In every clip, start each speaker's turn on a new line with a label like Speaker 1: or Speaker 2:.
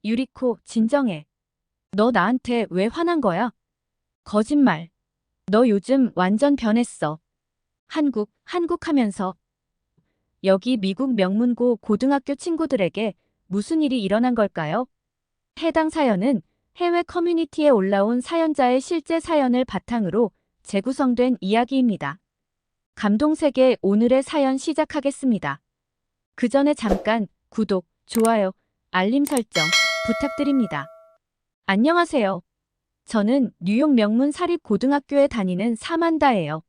Speaker 1: 유리코, 진정해. 너 나한테 왜 화난 거야? 거짓말. 너 요즘 완전 변했어. 한국 하면서. 여기 미국 명문고 고등학교 친구들에게 무슨 일이 일어난 걸까요? 해당 사연은 해외 커뮤니티에 올라온 사연자의 실제 사연을 바탕으로 재구성된 이야기입니다. 감동세계 오늘의 사연 시작하겠습니다. 그 전에 잠깐 구독, 좋아요, 알림 설정 부탁드립니다. 안녕하세요. 저는 뉴욕 명문 사립고등학교에 다니는 사만다예요.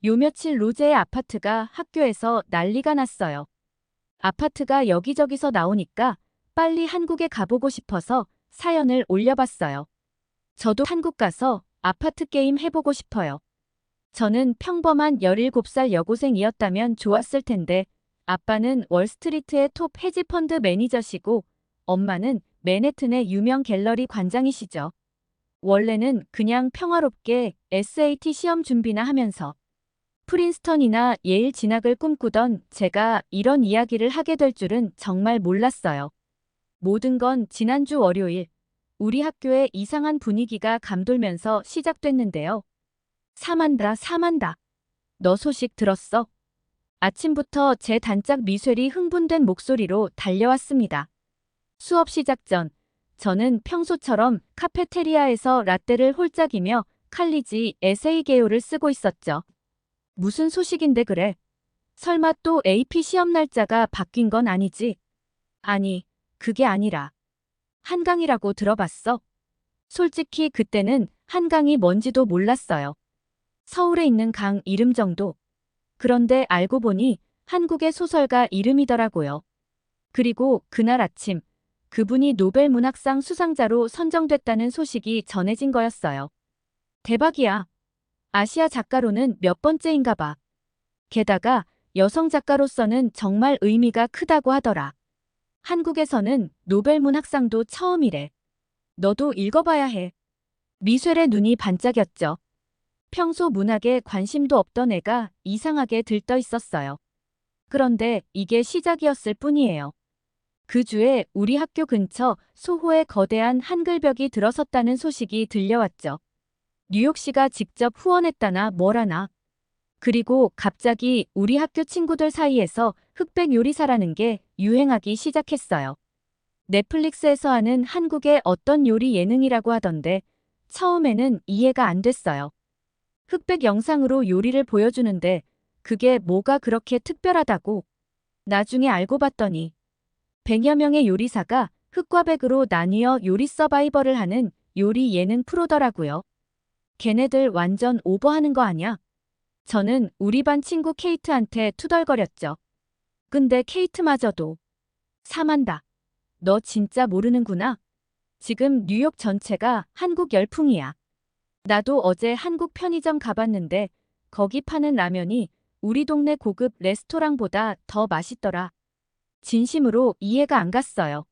Speaker 1: 요 며칠 로제의 아파트가 학교에서 난리가 났어요. 아파트가 여기저기서 나오니까 빨리 한국에 가보고 싶어서 사연을 올려봤어요. 저도 한국 가서 아파트 게임 해보고 싶어요. 저는 평범한 17살 여고생이었다면 좋았을 텐데 아빠는 월스트리트의 톱 헤지펀드 매니저시고 엄마는 맨해튼의 유명 갤러리 관장이시죠. 원래는 그냥 평화롭게 SAT 시험 준비나 하면서 프린스턴이나 예일 진학을 꿈꾸던 제가 이런 이야기를 하게 될 줄은 정말 몰랐어요. 모든 건 지난주 월요일 우리 학교에 이상한 분위기가 감돌면서 시작됐는데요. 사만다. 너 소식 들었어? 아침부터 제 단짝 미쉐리 흥분된 목소리로 달려왔습니다. 수업 시작 전 저는 평소처럼 카페테리아에서 라떼를 홀짝이며 칼리지 에세이 개요를 쓰고 있었죠. 무슨 소식인데 그래? 설마 또 AP 시험 날짜가 바뀐 건 아니지? 아니, 그게 아니라 한강이라고 들어봤어? 솔직히 그때는 한강이 뭔지도 몰랐어요. 서울에 있는 강 이름 정도. 그런데 알고 보니 한국의 소설가 이름이더라고요. 그리고 그날 아침 그분이 노벨 문학상 수상자로 선정됐다는 소식이 전해진 거였어요. 대박이야. 아시아 작가로는 몇 번째인가 봐. 게다가 여성 작가로서는 정말 의미가 크다고 하더라. 한국에서는 노벨 문학상도 처음이래. 너도 읽어봐야 해. 미쉐의 눈이 반짝였죠. 평소 문학에 관심도 없던 애가 이상하게 들떠 있었어요. 그런데 이게 시작이었을 뿐이에요. 그 주에 우리 학교 근처 소호에 거대한 한글벽이 들어섰다는 소식이 들려왔죠. 뉴욕시가 직접 후원했다나 뭐라나. 그리고 갑자기 우리 학교 친구들 사이에서 흑백 요리사라는 게 유행하기 시작했어요. 넷플릭스에서 하는 한국의 어떤 요리 예능이라고 하던데 처음에는 이해가 안 됐어요. 흑백 영상으로 요리를 보여주는데 그게 뭐가 그렇게 특별하다고. 나중에 알고 봤더니 100여 명의 요리사가 흑과 백으로 나뉘어 요리 서바이벌을 하는 요리 예능 프로더라고요. 걔네들 완전 오버하는 거 아냐? 저는 우리 반 친구 케이트한테 투덜거렸죠. 근데 케이트마저도 사만다. 너 진짜 모르는구나. 지금 뉴욕 전체가 한국 열풍이야. 나도 어제 한국 편의점 가봤는데 거기 파는 라면이 우리 동네 고급 레스토랑보다 더 맛있더라. 진심으로 이해가 안 갔어요.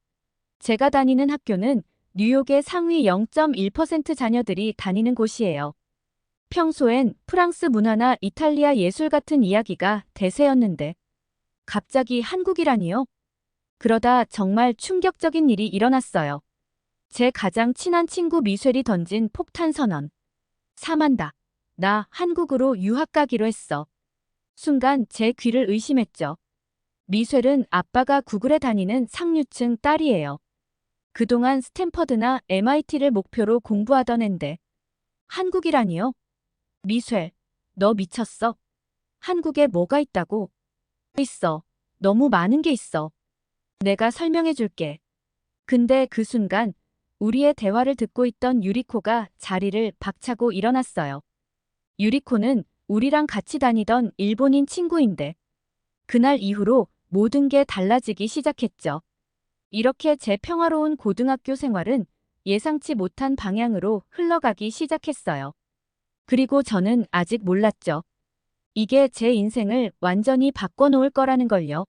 Speaker 1: 제가 다니는 학교는 뉴욕의 상위 0.1% 자녀들이 다니는 곳이에요. 평소엔 프랑스 문화나 이탈리아 예술 같은 이야기가 대세였는데 갑자기 한국이라니요? 그러다 정말 충격적인 일이 일어났어요. 제 가장 친한 친구 미쉐리 던진 폭탄 선언. 사만다. 나 한국으로 유학 가기로 했어. 순간 제 귀를 의심했죠. 미쉐는 아빠가 구글에 다니는 상류층 딸이에요. 그동안 스탠퍼드나 MIT를 목표로 공부하던 앤데 한국이라니요? 미쉐, 너 미쳤어? 한국에 뭐가 있다고? 있어. 너무 많은 게 있어. 내가 설명해 줄게. 근데 그 순간 우리의 대화를 듣고 있던 유리코가 자리를 박차고 일어났어요. 유리코는 우리랑 같이 다니던 일본인 친구인데 그날 이후로 모든 게 달라지기 시작했죠. 이렇게 제 평화로운 고등학교 생활은 예상치 못한 방향으로 흘러가기 시작했어요. 그리고 저는 아직 몰랐죠. 이게 제 인생을 완전히 바꿔놓을 거라는 걸요.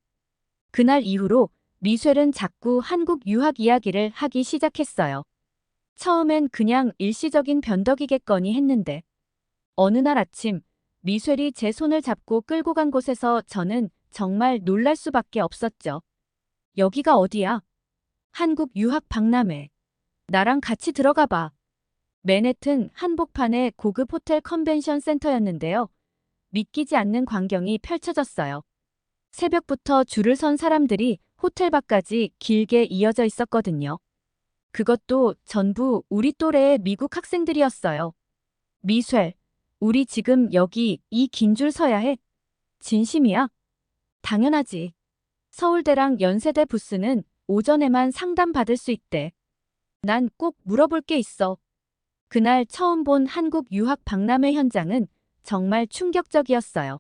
Speaker 1: 그날 이후로 미쉐는 자꾸 한국 유학 이야기를 하기 시작했어요. 처음엔 그냥 일시적인 변덕이겠거니 했는데 어느 날 아침 미쉐이 제 손을 잡고 끌고 간 곳에서 저는 정말 놀랄 수밖에 없었죠. 여기가 어디야? 한국 유학 박람회. 나랑 같이 들어가 봐. 맨해튼 한복판의 고급 호텔 컨벤션 센터였는데요. 믿기지 않는 광경이 펼쳐졌어요. 새벽부터 줄을 선 사람들이 호텔 밖까지 길게 이어져 있었거든요. 그것도 전부 우리 또래의 미국 학생들이었어요. 미쇠, 우리 지금 여기 이 긴 줄 서야 해? 진심이야? 당연하지. 서울대랑 연세대 부스는 오전에만 상담받을 수 있대. 난 꼭 물어볼 게 있어. 그날 처음 본 한국 유학 박람회 현장은 정말 충격적이었어요.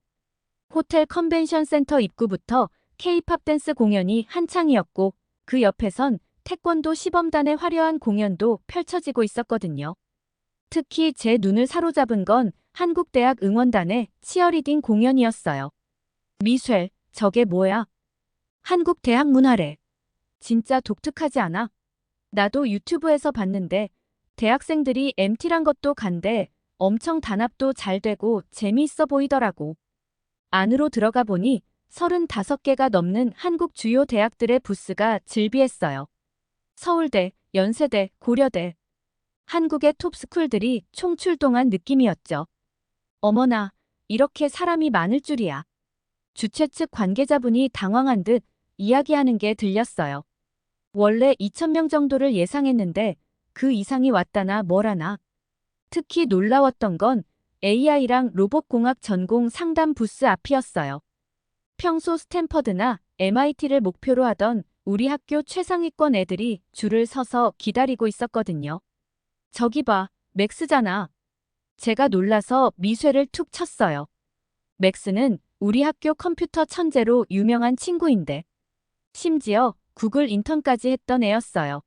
Speaker 1: 호텔 컨벤션 센터 입구부터 K-팝 댄스 공연이 한창이었고 그 옆에선 태권도 시범단의 화려한 공연도 펼쳐지고 있었거든요. 특히 제 눈을 사로잡은 건 한국대학 응원단의 치어리딩 공연이었어요. 미쇠, 저게 뭐야? 한국대학 문화래. 진짜 독특하지 않아? 나도 유튜브에서 봤는데 대학생들이 MT란 것도 간대 엄청 단합도 잘 되고 재미있어 보이더라고. 안으로 들어가 보니 35개가 넘는 한국 주요 대학들의 부스가 즐비했어요. 서울대, 연세대, 고려대. 한국의 톱스쿨들이 총출동한 느낌이었죠. 어머나, 이렇게 사람이 많을 줄이야. 주최 측 관계자분이 당황한 듯 이야기하는 게 들렸어요. 원래 2,000명 정도를 예상했는데 그 이상이 왔다나 뭐라나. 특히 놀라웠던 건 AI랑 로봇공학 전공 상담 부스 앞이었어요. 평소 스탠퍼드나 MIT를 목표로 하던 우리 학교 최상위권 애들이 줄을 서서 기다리고 있었거든요. 저기 봐, 맥스잖아. 제가 놀라서 미쇠를 툭 쳤어요. 맥스는 우리 학교 컴퓨터 천재로 유명한 친구인데 심지어 구글 인턴까지 했던 애였어요.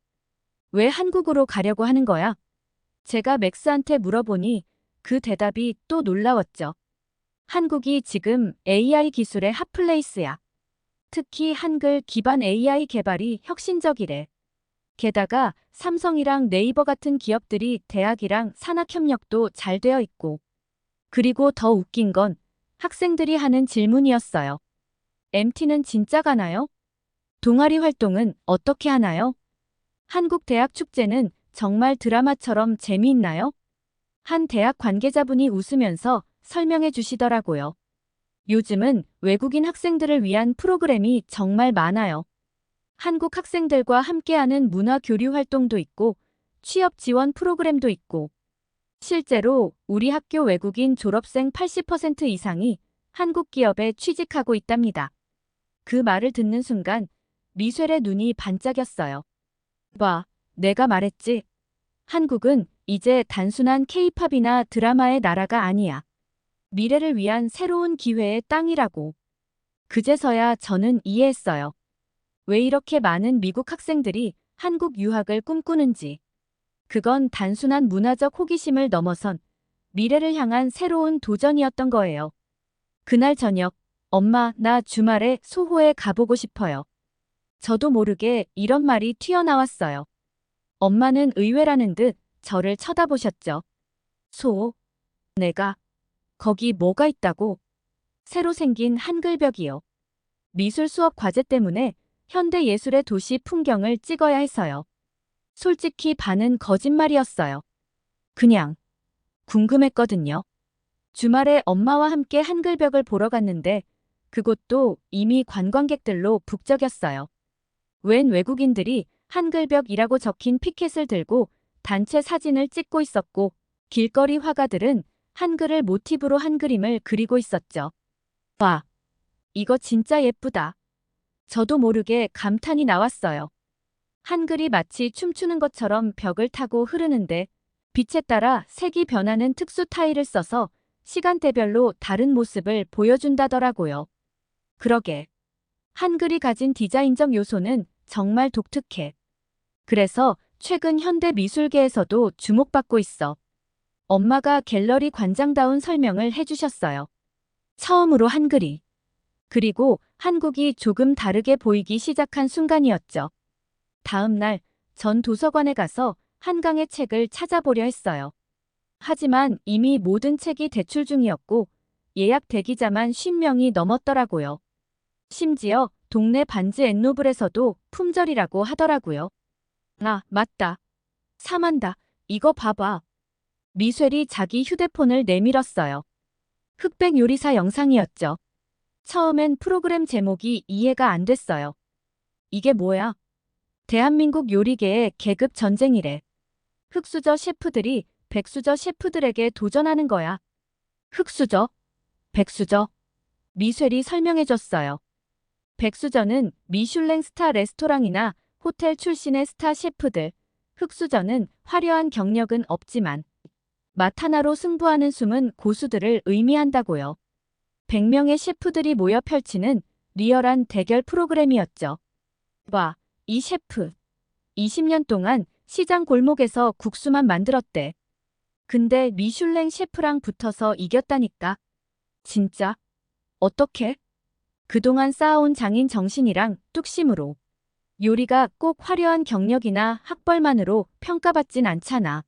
Speaker 1: 왜 한국으로 가려고 하는 거야? 제가 맥스한테 물어보니 그 대답이 또 놀라웠죠. 한국이 지금 AI 기술의 핫플레이스야. 특히 한글 기반 AI 개발이 혁신적이래. 게다가 삼성이랑 네이버 같은 기업들이 대학이랑 산학협력도 잘 되어 있고. 그리고 더 웃긴 건 학생들이 하는 질문이었어요. MT는 진짜 가나요? 동아리 활동은 어떻게 하나요? 한국 대학 축제는 정말 드라마처럼 재미있나요? 한 대학 관계자분이 웃으면서 설명해 주시더라고요. 요즘은 외국인 학생들을 위한 프로그램이 정말 많아요. 한국 학생들과 함께하는 문화 교류 활동도 있고 취업 지원 프로그램도 있고 실제로 우리 학교 외국인 졸업생 80% 이상이 한국 기업에 취직하고 있답니다. 그 말을 듣는 순간 미쇠의 눈이 반짝였어요. 봐, 내가 말했지. 한국은 이제 단순한 K-팝이나 드라마의 나라가 아니야. 미래를 위한 새로운 기회의 땅이라고. 그제서야 저는 이해했어요. 왜 이렇게 많은 미국 학생들이 한국 유학을 꿈꾸는지. 그건 단순한 문화적 호기심을 넘어선 미래를 향한 새로운 도전이었던 거예요. 그날 저녁, 엄마, 나 주말에 소호에 가보고 싶어요. 저도 모르게 이런 말이 튀어나왔어요. 엄마는 의외라는 듯 저를 쳐다보셨죠. 소, 내가, 거기 뭐가 있다고? 새로 생긴 한글벽이요. 미술 수업 과제 때문에 현대 예술의 도시 풍경을 찍어야 해서요. 솔직히 반은 거짓말이었어요. 그냥 궁금했거든요. 주말에 엄마와 함께 한글벽을 보러 갔는데 그곳도 이미 관광객들로 북적였어요. 웬 외국인들이 한글벽이라고 적힌 피켓을 들고 단체 사진을 찍고 있었고 길거리 화가들은 한글을 모티브로 한 그림을 그리고 있었죠. 와, 이거 진짜 예쁘다. 저도 모르게 감탄이 나왔어요. 한글이 마치 춤추는 것처럼 벽을 타고 흐르는데 빛에 따라 색이 변하는 특수 타일을 써서 시간대별로 다른 모습을 보여준다더라고요. 그러게. 한글이 가진 디자인적 요소는 정말 독특해. 그래서 최근 현대 미술계에서도 주목받고 있어. 엄마가 갤러리 관장다운 설명을 해주셨어요. 처음으로 한글이. 그리고 한국이 조금 다르게 보이기 시작한 순간이었죠. 다음 날, 전 도서관에 가서 한강의 책을 찾아보려 했어요. 하지만 이미 모든 책이 대출 중이었고 예약 대기자만 50명이 넘었더라고요. 심지어 동네 반지 앤노블에서도 품절이라고 하더라고요. 아, 맞다. 사만다. 이거 봐봐. 미쉘이 자기 휴대폰을 내밀었어요. 흑백 요리사 영상이었죠. 처음엔 프로그램 제목이 이해가 안 됐어요. 이게 뭐야? 대한민국 요리계의 계급 전쟁이래. 흑수저 셰프들이 백수저 셰프들에게 도전하는 거야. 흑수저, 백수저. 미쉘이 설명해줬어요. 백수저는 미슐랭 스타 레스토랑이나 호텔 출신의 스타 셰프들. 흑수저는 화려한 경력은 없지만 맛 하나로 승부하는 숨은 고수들을 의미한다고요. 100명의 셰프들이 모여 펼치는 리얼한 대결 프로그램이었죠. 와, 이 셰프. 20년 동안 시장 골목에서 국수만 만들었대. 근데 미슐랭 셰프랑 붙어서 이겼다니까. 진짜? 어떻게? 그동안 쌓아온 장인 정신이랑 뚝심으로. 요리가 꼭 화려한 경력이나 학벌만으로 평가받진 않잖아.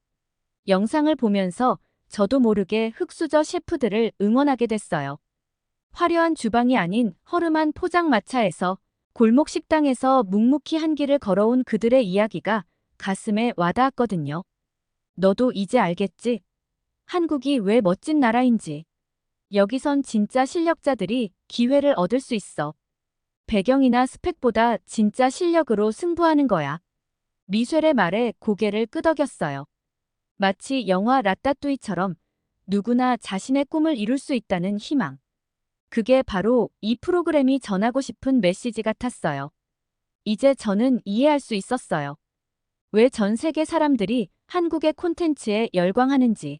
Speaker 1: 영상을 보면서 저도 모르게 흑수저 셰프들을 응원하게 됐어요. 화려한 주방이 아닌 허름한 포장마차에서 골목 식당에서 묵묵히 한 길을 걸어온 그들의 이야기가 가슴에 와닿았거든요. 너도 이제 알겠지? 한국이 왜 멋진 나라인지. 여기선 진짜 실력자들이 기회를 얻을 수 있어. 배경이나 스펙보다 진짜 실력으로 승부하는 거야. 미셸의 말에 고개를 끄덕였어요. 마치 영화 라따뚜이처럼 누구나 자신의 꿈을 이룰 수 있다는 희망. 그게 바로 이 프로그램이 전하고 싶은 메시지 같았어요. 이제 저는 이해할 수 있었어요. 왜 전 세계 사람들이 한국의 콘텐츠에 열광하는지.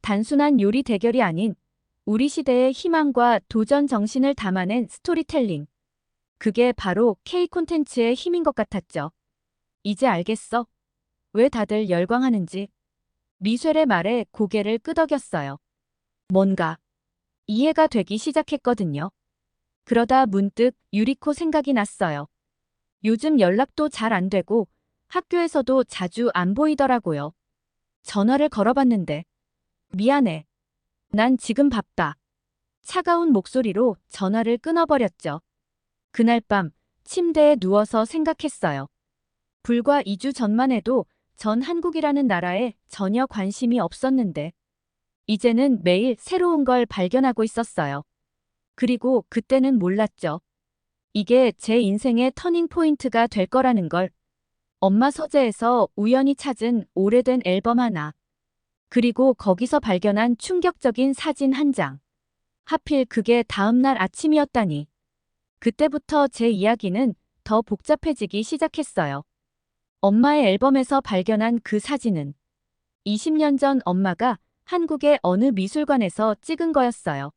Speaker 1: 단순한 요리 대결이 아닌 우리 시대의 희망과 도전 정신을 담아낸 스토리텔링. 그게 바로 K 콘텐츠의 힘인 것 같았죠. 이제 알겠어? 왜 다들 열광하는지. 미셸의 말에 고개를 끄덕였어요. 뭔가 이해가 되기 시작했거든요. 그러다 문득 유리코 생각이 났어요. 요즘 연락도 잘 안 되고 학교에서도 자주 안 보이더라고요. 전화를 걸어봤는데 미안해. 난 지금 바빠. 차가운 목소리로 전화를 끊어버렸죠. 그날 밤 침대에 누워서 생각했어요. 불과 2주 전만 해도 전 한국이라는 나라에 전혀 관심이 없었는데 이제는 매일 새로운 걸 발견하고 있었어요. 그리고 그때는 몰랐죠. 이게 제 인생의 터닝 포인트가 될 거라는 걸. 엄마 서재에서 우연히 찾은 오래된 앨범 하나. 그리고 거기서 발견한 충격적인 사진 한 장. 하필 그게 다음날 아침이었다니. 그때부터 제 이야기는 더 복잡해지기 시작했어요. 엄마의 앨범에서 발견한 그 사진은 20년 전 엄마가 한국의 어느 미술관에서 찍은 거였어요.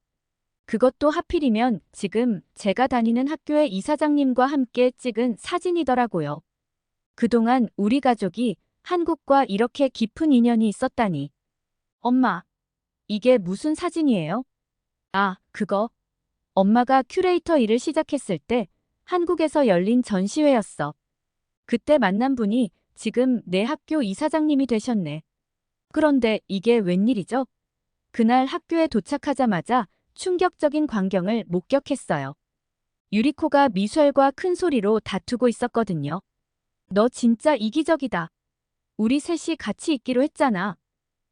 Speaker 1: 그것도 하필이면 지금 제가 다니는 학교의 이사장님과 함께 찍은 사진이더라고요. 그동안 우리 가족이 한국과 이렇게 깊은 인연이 있었다니. 엄마, 이게 무슨 사진이에요? 아, 그거. 엄마가 큐레이터 일을 시작했을 때 한국에서 열린 전시회였어. 그때 만난 분이 지금 내 학교 이사장님이 되셨네. 그런데 이게 웬일이죠? 그날 학교에 도착하자마자 충격적인 광경을 목격했어요. 유리코가 미셸과 큰 소리로 다투고 있었거든요. 너 진짜 이기적이다. 우리 셋이 같이 있기로 했잖아.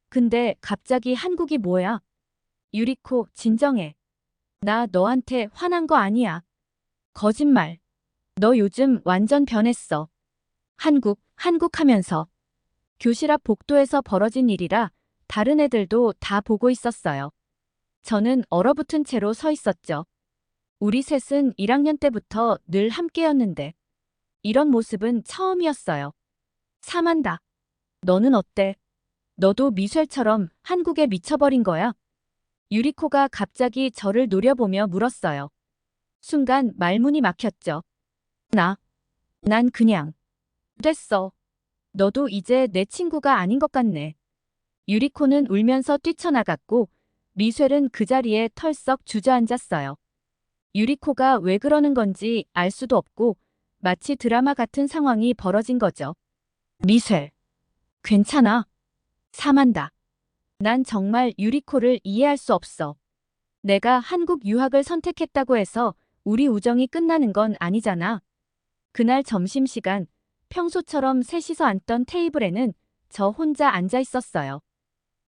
Speaker 1: 근데 갑자기 한국이 뭐야? 유리코, 진정해. 나 너한테 화난 거 아니야. 거짓말. 너 요즘 완전 변했어. 한국 하면서. 교실 앞 복도에서 벌어진 일이라 다른 애들도 다 보고 있었어요. 저는 얼어붙은 채로 서 있었죠. 우리 셋은 1학년 때부터 늘 함께였는데 이런 모습은 처음이었어요. 사만다. 너는 어때? 너도 미셸처럼 한국에 미쳐버린 거야? 유리코가 갑자기 저를 노려보며 물었어요. 순간 말문이 막혔죠. 난 그냥. 됐어. 너도 이제 내 친구가 아닌 것 같네. 유리코는 울면서 뛰쳐나갔고 미셸은 그 자리에 털썩 주저앉았어요. 유리코가 왜 그러는 건지 알 수도 없고 마치 드라마 같은 상황이 벌어진 거죠. 미셸. 괜찮아. 사만다. 난 정말 유리코를 이해할 수 없어. 내가 한국 유학을 선택했다고 해서 우리 우정이 끝나는 건 아니잖아. 그날 점심시간 평소처럼 셋이서 앉던 테이블에는 저 혼자 앉아 있었어요.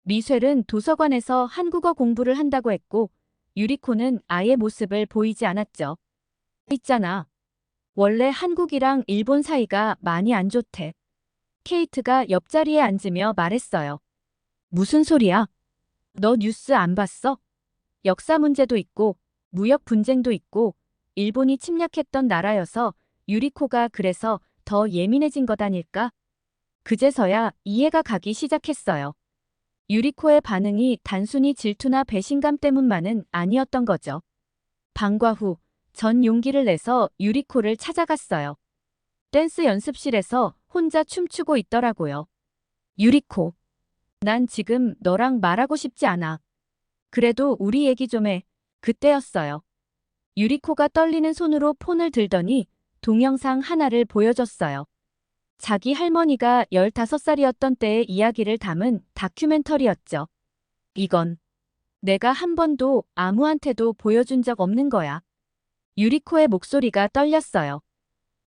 Speaker 1: 미쉘은 도서관에서 한국어 공부를 한다고 했고, 유리코는 아예 모습을 보이지 않았죠. 있잖아. 원래 한국이랑 일본 사이가 많이 안 좋대. 케이트가 옆자리에 앉으며 말했어요. 무슨 소리야? 너 뉴스 안 봤어? 역사 문제도 있고, 무역 분쟁도 있고, 일본이 침략했던 나라여서 유리코가 그래서 더 예민해진 거다닐까? 그제서야 이해가 가기 시작했어요. 유리코의 반응이 단순히 질투나 배신감 때문만은 아니었던 거죠. 방과 후, 전 용기를 내서 유리코를 찾아갔어요. 댄스 연습실에서 혼자 춤추고 있더라고요. 유리코, 난 지금 너랑 말하고 싶지 않아. 그래도 우리 얘기 좀 해. 그때였어요. 유리코가 떨리는 손으로 폰을 들더니 동영상 하나를 보여줬어요. 자기 할머니가 15살이었던 때의 이야기를 담은 다큐멘터리였죠. 이건 내가 한 번도 아무한테도 보여준 적 없는 거야. 유리코의 목소리가 떨렸어요.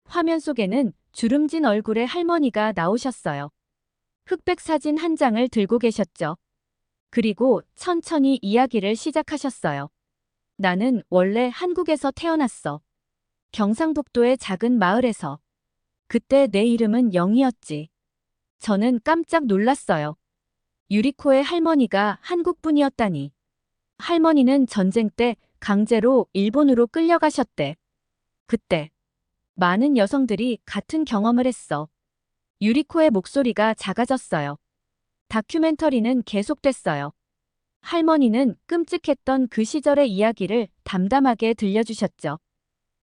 Speaker 1: 화면 속에는 주름진 얼굴의 할머니가 나오셨어요. 흑백 사진 한 장을 들고 계셨죠. 그리고 천천히 이야기를 시작하셨어요. 나는 원래 한국에서 태어났어. 경상북도의 작은 마을에서. 그때 내 이름은 영이었지. 저는 깜짝 놀랐어요. 유리코의 할머니가 한국분이었다니. 할머니는 전쟁 때 강제로 일본으로 끌려가셨대. 그때 많은 여성들이 같은 경험을 했어. 유리코의 목소리가 작아졌어요. 다큐멘터리는 계속됐어요. 할머니는 끔찍했던 그 시절의 이야기를 담담하게 들려주셨죠.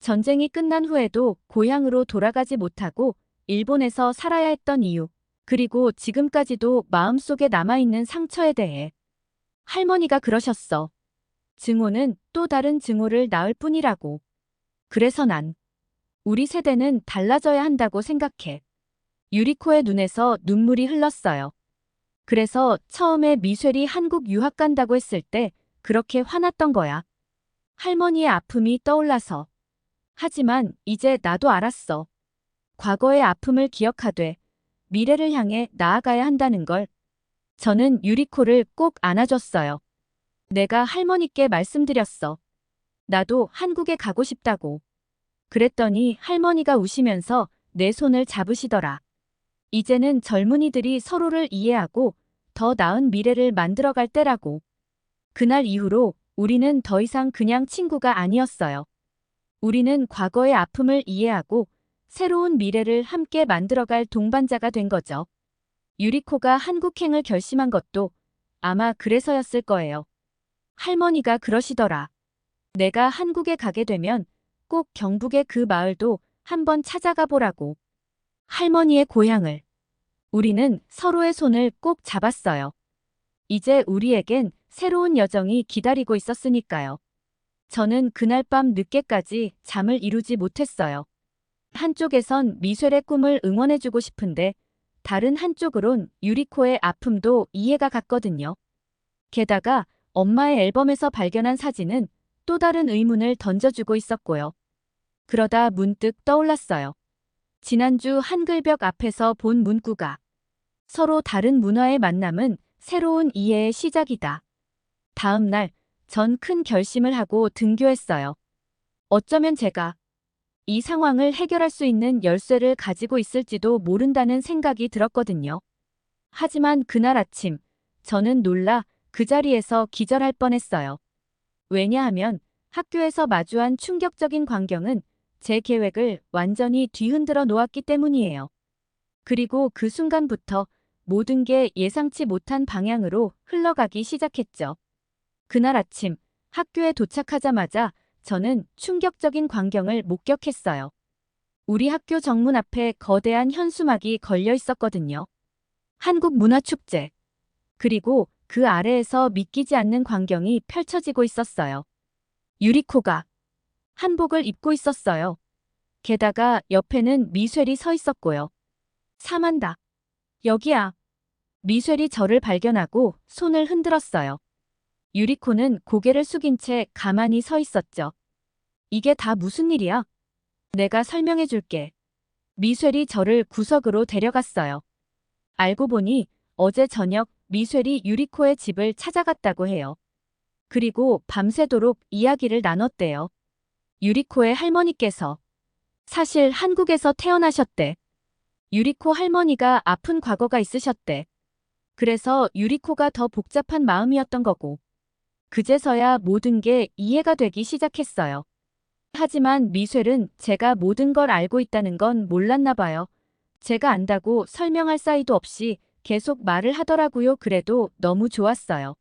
Speaker 1: 전쟁이 끝난 후에도 고향으로 돌아가지 못하고 일본에서 살아야 했던 이유, 그리고 지금까지도 마음속에 남아있는 상처에 대해. 할머니가 그러셨어. 증오는 또 다른 증오를 낳을 뿐이라고. 그래서 난 우리 세대는 달라져야 한다고 생각해. 유리코의 눈에서 눈물이 흘렀어요. 그래서 처음에 미셸이 한국 유학 간다고 했을 때 그렇게 화났던 거야. 할머니의 아픔이 떠올라서. 하지만 이제 나도 알았어. 과거의 아픔을 기억하되 미래를 향해 나아가야 한다는 걸. 저는 유리코를 꼭 안아줬어요. 내가 할머니께 말씀드렸어. 나도 한국에 가고 싶다고. 그랬더니 할머니가 우시면서 내 손을 잡으시더라. 이제는 젊은이들이 서로를 이해하고 더 나은 미래를 만들어갈 때라고. 그날 이후로 우리는 더 이상 그냥 친구가 아니었어요. 우리는 과거의 아픔을 이해하고 새로운 미래를 함께 만들어갈 동반자가 된 거죠. 유리코가 한국행을 결심한 것도 아마 그래서였을 거예요. 할머니가 그러시더라. 내가 한국에 가게 되면 꼭 경북의 그 마을도 한번 찾아가 보라고. 할머니의 고향을. 우리는 서로의 손을 꼭 잡았어요. 이제 우리에겐 새로운 여정이 기다리고 있었으니까요. 저는 그날 밤 늦게까지 잠을 이루지 못했어요. 한쪽에선 미셸의 꿈을 응원해주고 싶은데 다른 한쪽으론 유리코의 아픔도 이해가 갔거든요. 게다가 엄마의 앨범에서 발견한 사진은 또 다른 의문을 던져주고 있었고요. 그러다 문득 떠올랐어요. 지난주 한글벽 앞에서 본 문구가 서로 다른 문화의 만남은 새로운 이해의 시작이다. 다음 날, 전 큰 결심을 하고 등교했어요. 어쩌면 제가 이 상황을 해결할 수 있는 열쇠를 가지고 있을지도 모른다는 생각이 들었거든요. 하지만 그날 아침, 저는 놀라 그 자리에서 기절할 뻔했어요. 왜냐하면 학교에서 마주한 충격적인 광경은 제 계획을 완전히 뒤흔들어 놓았기 때문이에요. 그리고 그 순간부터 모든 게 예상치 못한 방향으로 흘러가기 시작했죠. 그날 아침 학교에 도착하자마자 저는 충격적인 광경을 목격했어요. 우리 학교 정문 앞에 거대한 현수막이 걸려 있었거든요. 한국문화축제. 그리고 그 아래에서 믿기지 않는 광경이 펼쳐지고 있었어요. 유리코가 한복을 입고 있었어요. 게다가 옆에는 미셸이 서 있었고요. 사만다. 여기야. 미셸이 저를 발견하고 손을 흔들었어요. 유리코는 고개를 숙인 채 가만히 서 있었죠. 이게 다 무슨 일이야? 내가 설명해 줄게. 미쉘이 저를 구석으로 데려갔어요. 알고 보니 어제 저녁 미쉘이 유리코의 집을 찾아갔다고 해요. 그리고 밤새도록 이야기를 나눴대요. 유리코의 할머니께서 사실 한국에서 태어나셨대. 유리코 할머니가 아픈 과거가 있으셨대. 그래서 유리코가 더 복잡한 마음이었던 거고. 그제서야 모든 게 이해가 되기 시작했어요. 하지만 미쉘은 제가 모든 걸 알고 있다는 건 몰랐나 봐요. 제가 안다고 설명할 사이도 없이 계속 말을 하더라고요. 그래도 너무 좋았어요.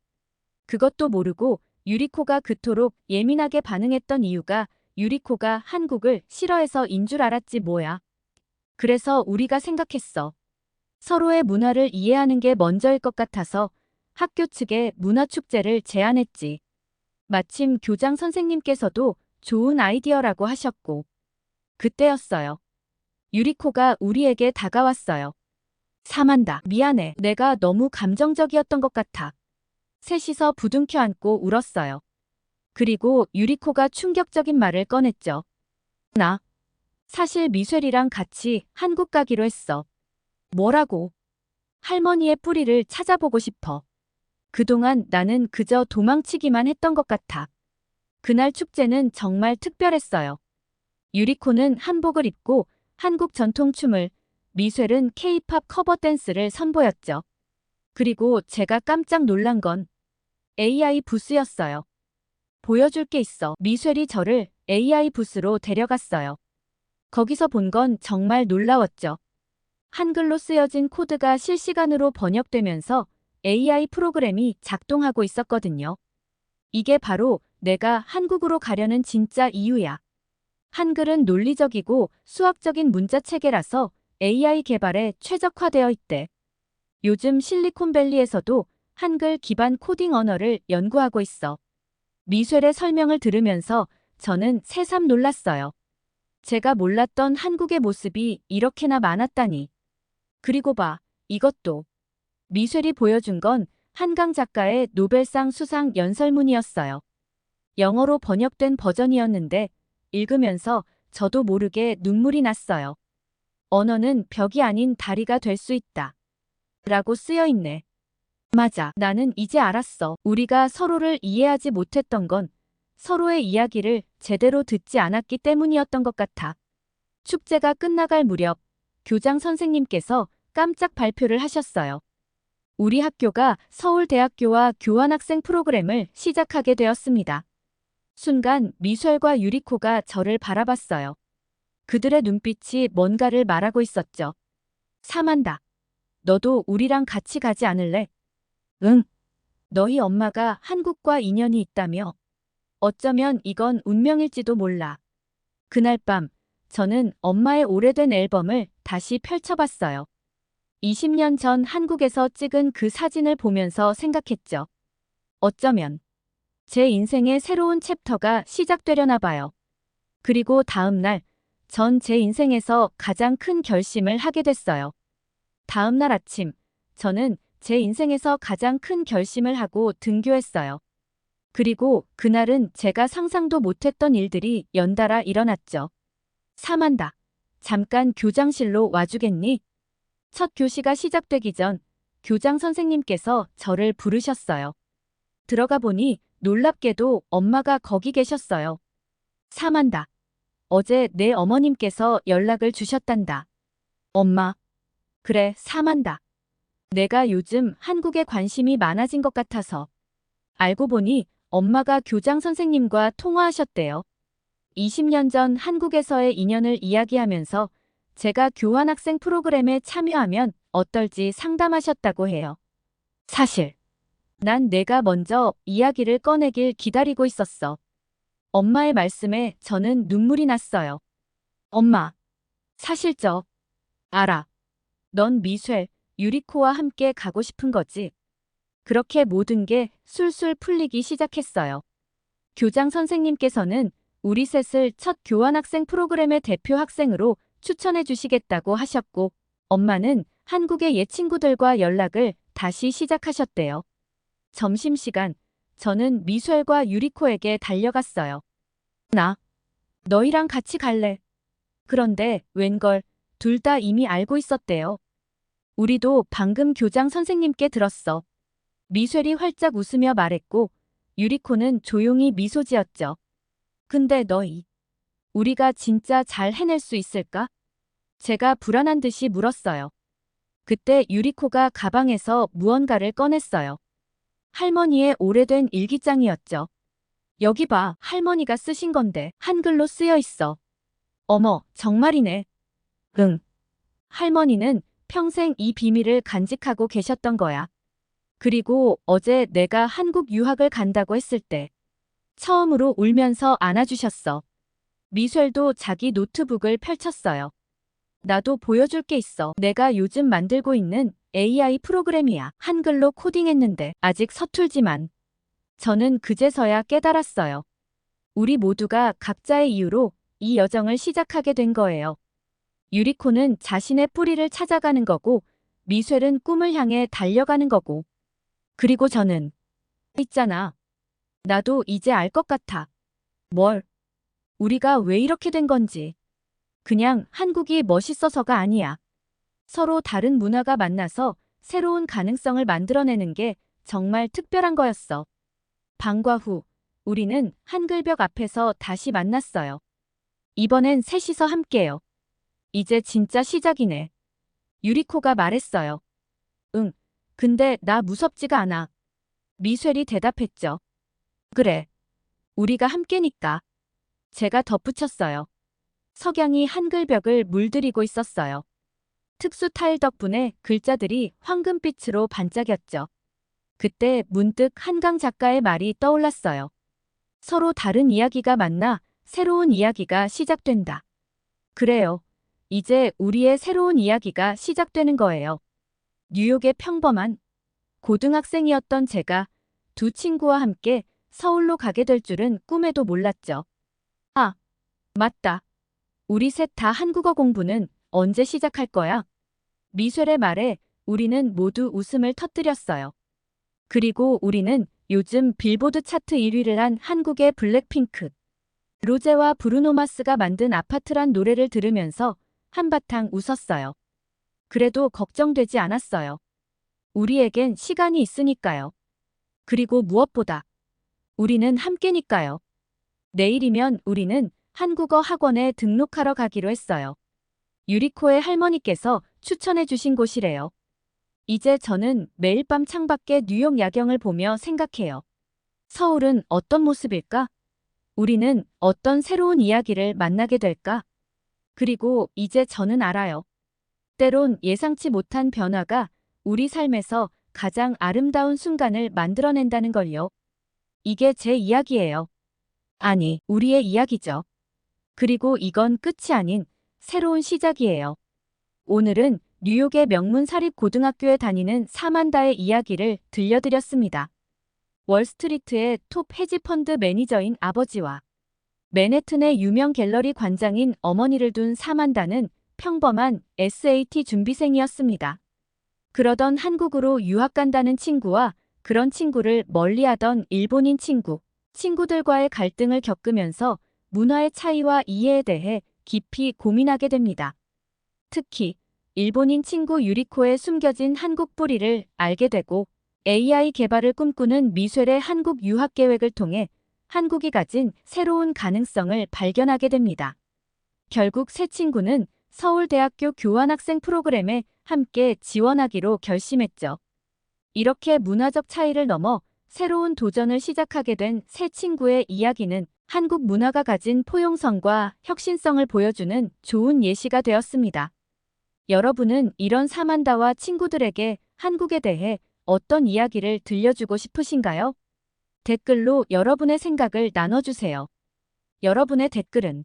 Speaker 1: 그것도 모르고 유리코가 그토록 예민하게 반응했던 이유가 유리코가 한국을 싫어해서인 줄 알았지 뭐야. 그래서 우리가 생각했어. 서로의 문화를 이해하는 게 먼저일 것 같아서 학교 측에 문화축제를 제안했지. 마침 교장 선생님께서도 좋은 아이디어라고 하셨고. 그때였어요. 유리코가 우리에게 다가왔어요. 사만다. 미안해. 내가 너무 감정적이었던 것 같아. 셋이서 부둥켜 안고 울었어요. 그리고 유리코가 충격적인 말을 꺼냈죠. 나 사실 미쉘이랑 같이 한국 가기로 했어. 뭐라고? 할머니의 뿌리를 찾아보고 싶어. 그동안 나는 그저 도망치기만 했던 것 같아. 그날 축제는 정말 특별했어요. 유리코는 한복을 입고 한국 전통춤을, 미쉘은 K-팝 커버 댄스를 선보였죠. 그리고 제가 깜짝 놀란 건 AI 부스였어요. 보여줄 게 있어. 미쉘이 저를 AI 부스로 데려갔어요. 거기서 본 건 정말 놀라웠죠. 한글로 쓰여진 코드가 실시간으로 번역되면서 AI 프로그램이 작동하고 있었거든요. 이게 바로 내가 한국으로 가려는 진짜 이유야. 한글은 논리적이고 수학적인 문자 체계라서 AI 개발에 최적화되어 있대. 요즘 실리콘밸리에서도 한글 기반 코딩 언어를 연구하고 있어. 미쉘의 설명을 들으면서 저는 새삼 놀랐어요. 제가 몰랐던 한국의 모습이 이렇게나 많았다니. 그리고 봐, 이것도. 미쉘이 보여준 건 한강 작가의 노벨상 수상 연설문이었어요. 영어로 번역된 버전이었는데 읽으면서 저도 모르게 눈물이 났어요. 언어는 벽이 아닌 다리가 될 수 있다. 라고 쓰여 있네. 맞아. 나는 이제 알았어. 우리가 서로를 이해하지 못했던 건 서로의 이야기를 제대로 듣지 않았기 때문이었던 것 같아. 축제가 끝나갈 무렵 교장 선생님께서 깜짝 발표를 하셨어요. 우리 학교가 서울대학교와 교환학생 프로그램을 시작하게 되었습니다. 순간 미쉘과 유리코가 저를 바라봤어요. 그들의 눈빛이 뭔가를 말하고 있었죠. 사만다. 너도 우리랑 같이 가지 않을래? 응. 너희 엄마가 한국과 인연이 있다며. 어쩌면 이건 운명일지도 몰라. 그날 밤 저는 엄마의 오래된 앨범을 다시 펼쳐봤어요. 20년 전 한국에서 찍은 그 사진을 보면서 생각했죠. 어쩌면 제 인생의 새로운 챕터가 시작되려나 봐요. 그리고 다음 날 전 제 인생에서 가장 큰 결심을 하게 됐어요. 다음 날 아침 저는 제 인생에서 가장 큰 결심을 하고 등교했어요. 그리고 그날은 제가 상상도 못했던 일들이 연달아 일어났죠. 사만다. 잠깐 교장실로 와주겠니? 첫 교시가 시작되기 전 교장 선생님께서 저를 부르셨어요. 들어가 보니 놀랍게도 엄마가 거기 계셨어요. 사만다. 어제 내 어머님께서 연락을 주셨단다. 엄마. 그래, 사만다. 내가 요즘 한국에 관심이 많아진 것 같아서. 알고 보니 엄마가 교장 선생님과 통화하셨대요. 20년 전 한국에서의 인연을 이야기하면서 제가 교환학생 프로그램에 참여하면 어떨지 상담하셨다고 해요. 사실 난 내가 먼저 이야기를 꺼내길 기다리고 있었어. 엄마의 말씀에 저는 눈물이 났어요. 엄마, 사실 알아. 넌 미쉘, 유리코와 함께 가고 싶은 거지. 그렇게 모든 게 술술 풀리기 시작했어요. 교장 선생님께서는 우리 셋을 첫 교환학생 프로그램의 대표 학생으로 추천해 주시겠다고 하셨고, 엄마는 한국의 옛 친구들과 연락을 다시 시작하셨대요. 점심시간, 저는 미쉘과 유리코에게 달려갔어요. 나, 너희랑 같이 갈래. 그런데 웬걸, 둘 다 이미 알고 있었대요. 우리도 방금 교장 선생님께 들었어. 미쉘이 활짝 웃으며 말했고 유리코는 조용히 미소 지었죠. 근데 너희, 우리가 진짜 잘 해낼 수 있을까? 제가 불안한 듯이 물었어요. 그때 유리코가 가방에서 무언가를 꺼냈어요. 할머니의 오래된 일기장이었죠. 여기 봐, 할머니가 쓰신 건데 한글로 쓰여 있어. 어머, 정말이네. 응. 할머니는 평생 이 비밀을 간직하고 계셨던 거야. 그리고 어제 내가 한국 유학을 간다고 했을 때 처음으로 울면서 안아주셨어. 미셸도 자기 노트북을 펼쳤어요. 나도 보여줄 게 있어. 내가 요즘 만들고 있는 AI 프로그램이야. 한글로 코딩했는데 아직 서툴지만 저는 그제서야 깨달았어요. 우리 모두가 각자의 이유로 이 여정을 시작하게 된 거예요. 유리코는 자신의 뿌리를 찾아가는 거고 미셸은 꿈을 향해 달려가는 거고 그리고 저는 있잖아. 나도 이제 알 것 같아. 뭘? 우리가 왜 이렇게 된 건지. 그냥 한국이 멋있어서가 아니야. 서로 다른 문화가 만나서 새로운 가능성을 만들어내는 게 정말 특별한 거였어. 방과 후 우리는 한글벽 앞에서 다시 만났어요. 이번엔 셋이서 함께요. 이제 진짜 시작이네. 유리코가 말했어요. 응, 근데 나 무섭지가 않아. 미셸이 대답했죠. 그래, 우리가 함께니까. 제가 덧붙였어요. 석양이 한글벽을 물들이고 있었어요. 특수 타일 덕분에 글자들이 황금빛으로 반짝였죠. 그때 문득 한강 작가의 말이 떠올랐어요. 서로 다른 이야기가 만나 새로운 이야기가 시작된다. 그래요. 이제 우리의 새로운 이야기가 시작되는 거예요. 뉴욕의 평범한 고등학생이었던 제가 두 친구와 함께 서울로 가게 될 줄은 꿈에도 몰랐죠. 아, 맞다. 우리 셋 다 한국어 공부는 언제 시작할 거야? 미셸의 말에 우리는 모두 웃음을 터뜨렸어요. 그리고 우리는 요즘 빌보드 차트 1위를 한 한국의 블랙핑크, 로제와 브루노 마스가 만든 아파트란 노래를 들으면서 한바탕 웃었어요. 그래도 걱정되지 않았어요. 우리에겐 시간이 있으니까요. 그리고 무엇보다 우리는 함께니까요. 내일이면 우리는 한국어 학원에 등록하러 가기로 했어요. 유리코의 할머니께서 추천해 주신 곳이래요. 이제 저는 매일 밤 창밖의 뉴욕 야경을 보며 생각해요. 서울은 어떤 모습일까? 우리는 어떤 새로운 이야기를 만나게 될까? 그리고 이제 저는 알아요. 때론 예상치 못한 변화가 우리 삶에서 가장 아름다운 순간을 만들어낸다는 걸요. 이게 제 이야기예요. 아니, 우리의 이야기죠. 그리고 이건 끝이 아닌 새로운 시작이에요. 오늘은 뉴욕의 명문 사립고등학교에 다니는 사만다의 이야기를 들려드렸습니다. 월스트리트의 톱 헤지펀드 매니저인 아버지와 맨해튼의 유명 갤러리 관장인 어머니를 둔 사만다는 평범한 SAT 준비생이었습니다. 그러던 한국으로 유학 간다는 친구와 그런 친구를 멀리하던 일본인 친구들과의 갈등을 겪으면서 문화의 차이와 이해에 대해 깊이 고민하게 됩니다. 특히 일본인 친구 유리코의 숨겨진 한국 뿌리를 알게 되고 AI 개발을 꿈꾸는 미셸의 한국 유학 계획을 통해 한국이 가진 새로운 가능성을 발견하게 됩니다. 결국 세 친구는 서울대학교 교환학생 프로그램에 함께 지원하기로 결심했죠. 이렇게 문화적 차이를 넘어 새로운 도전을 시작하게 된 세 친구의 이야기는 한국 문화가 가진 포용성과 혁신성을 보여주는 좋은 예시가 되었습니다. 여러분은 이런 사만다와 친구들에게 한국에 대해 어떤 이야기를 들려주고 싶으신가요? 댓글로 여러분의 생각을 나눠주세요. 여러분의 댓글은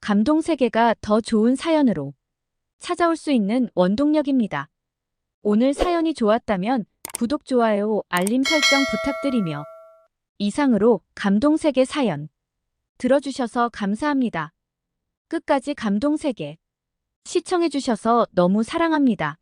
Speaker 1: 감동 세계가 더 좋은 사연으로 찾아올 수 있는 원동력입니다. 오늘 사연이 좋았다면 구독, 좋아요, 알림 설정 부탁드리며 이상으로 감동세계 사연 들어주셔서 감사합니다. 끝까지 감동세계 시청해주셔서 너무 사랑합니다.